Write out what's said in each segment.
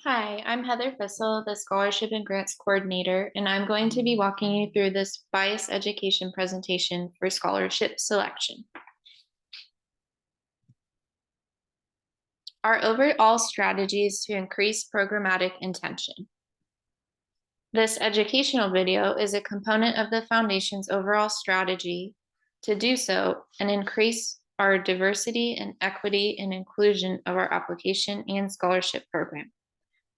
Hi, I'm Heather Fissel, the Scholarship and Grants Coordinator, and I'm going to be walking you through this bias education presentation for scholarship selection. Our overall strategy is to increase programmatic intention. This educational video is a component of the Foundation's overall strategy to do so and increase our diversity and equity and inclusion of our application and scholarship program.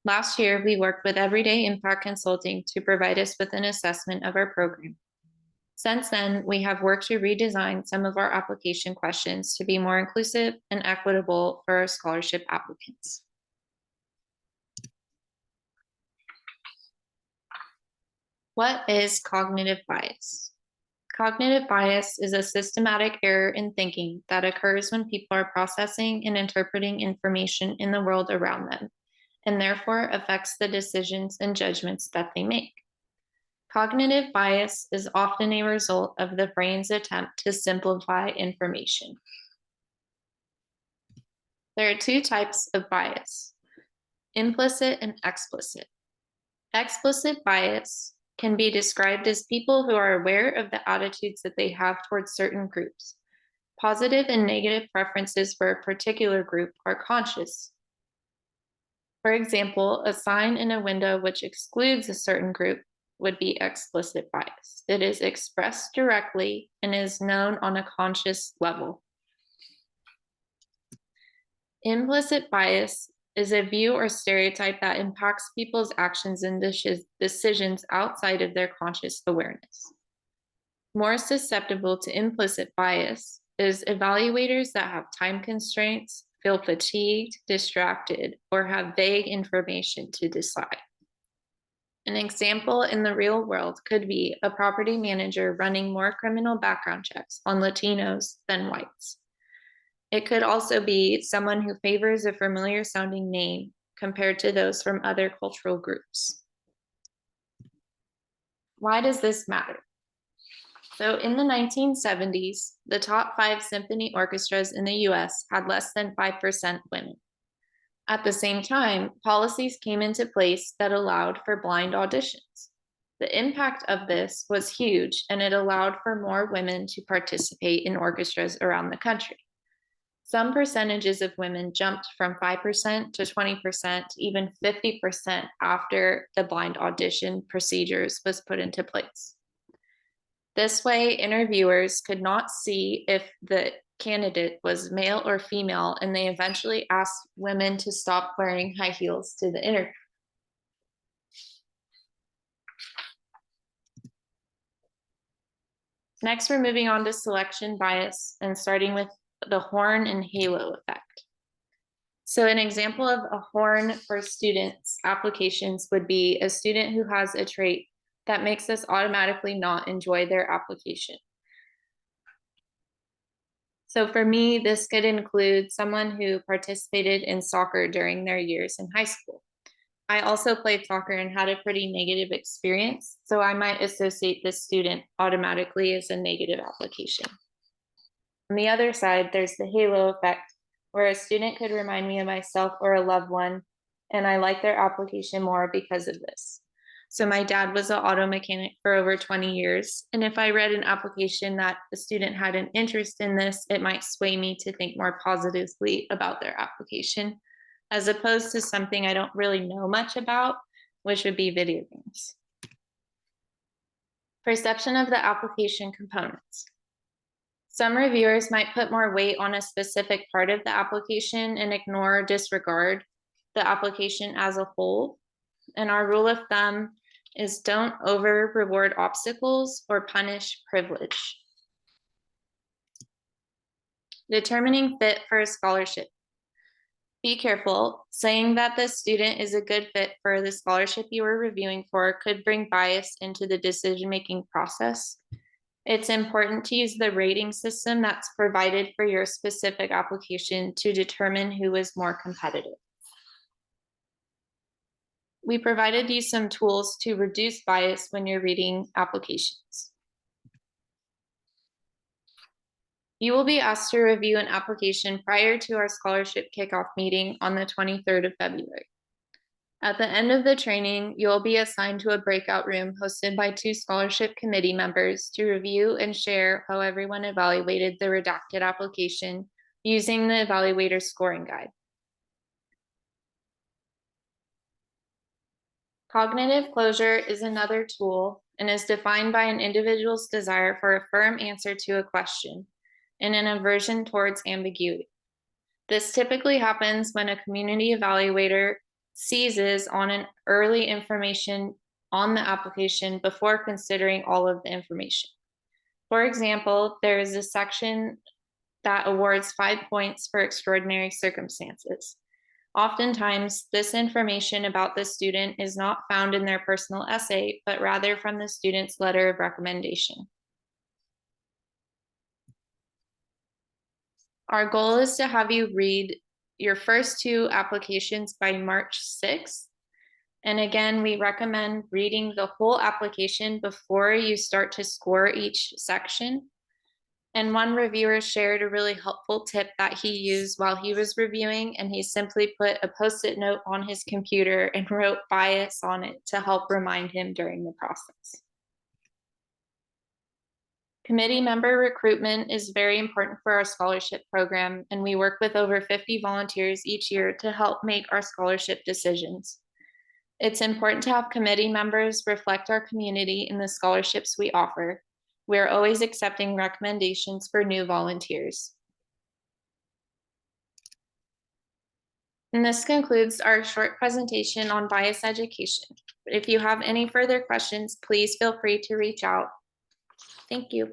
Last year, we worked with Everyday Impact Consulting to provide us with an assessment of our program. Since then, we have worked to redesign some of our application questions to be more inclusive and equitable for our scholarship applicants. What is cognitive bias? Cognitive bias is a systematic error in thinking that occurs when people are processing and interpreting information in the world around them, and therefore affects the decisions and judgments that they make. Cognitive bias is often a result of the brain's attempt to simplify information. There are two types of bias, implicit and explicit. Explicit bias can be described as people who are aware of the attitudes that they have towards certain groups. Positive and negative preferences for a particular group are conscious. For example, a sign in a window which excludes a certain group would be explicit bias. It is expressed directly and is known on a conscious level. Implicit bias is a view or stereotype that impacts people's actions and decisions outside of their conscious awareness. More susceptible to implicit bias is evaluators that have time constraints, feel fatigued, distracted, or have vague information to decide. An example in the real world could be a property manager running more criminal background checks on Latinos than whites. It could also be someone who favors a familiar sounding name compared to those from other cultural groups. Why does this matter? So in the 1970s, the top 5 symphony orchestras in the US had less than 5% women. At the same time, policies came into place that allowed for blind auditions. The impact of this was huge, and it allowed for more women to participate in orchestras around the country. Some percentages of women jumped from 5% to 20%, even 50% after the blind audition procedures was put into place. This way, interviewers could not see if the candidate was male or female, and they eventually asked women to stop wearing high heels to the interview. Next, we're moving on to selection bias and starting with the horn and halo effect. So an example of a horn for students' applications would be a student who has a trait that makes us automatically not enjoy their application. So for me, this could include someone who participated in soccer during their years in high school. I also played soccer and had a pretty negative experience, so I might associate this student automatically as a negative application. On the other side, there's the halo effect, where a student could remind me of myself or a loved one, and I like their application more because of this. So my dad was an auto mechanic for over 20 years, and if I read an application that the student had an interest in this, it might sway me to think more positively about their application, as opposed to something I don't really know much about, which would be video games. Perception of the application components. Some reviewers might put more weight on a specific part of the application and ignore or disregard the application as a whole. And our rule of thumb is don't over reward obstacles or punish privilege. Determining fit for a scholarship. Be careful. Saying that the student is a good fit for the scholarship you are reviewing for could bring bias into the decision-making process. It's important to use the rating system that's provided for your specific application to determine who is more competitive. We provided you some tools to reduce bias when you're reading applications. You will be asked to review an application prior to our scholarship kickoff meeting on the 23rd of February. At the end of the training, you'll be assigned to a breakout room hosted by 2 scholarship committee members to review and share how everyone evaluated the redacted application using the evaluator scoring guide. Cognitive closure is another tool and is defined by an individual's desire for a firm answer to a question and an aversion towards ambiguity. This typically happens when a community evaluator seizes on an early information on the application before considering all of the information. For example, there is a section that awards 5 points for extraordinary circumstances. Oftentimes, this information about the student is not found in their personal essay, but rather from the student's letter of recommendation. Our goal is to have you read your first 2 applications by March 6th. And again, we recommend reading the whole application before you start to score each section. And one reviewer shared a really helpful tip that he used while he was reviewing, and he simply put a Post-it note on his computer and wrote bias on it to help remind him during the process. Committee member recruitment is very important for our scholarship program, and we work with over 50 volunteers each year to help make our scholarship decisions. It's important to have committee members reflect our community in the scholarships we offer. We are always accepting recommendations for new volunteers. And this concludes our short presentation on bias education. If you have any further questions, please feel free to reach out. Thank you.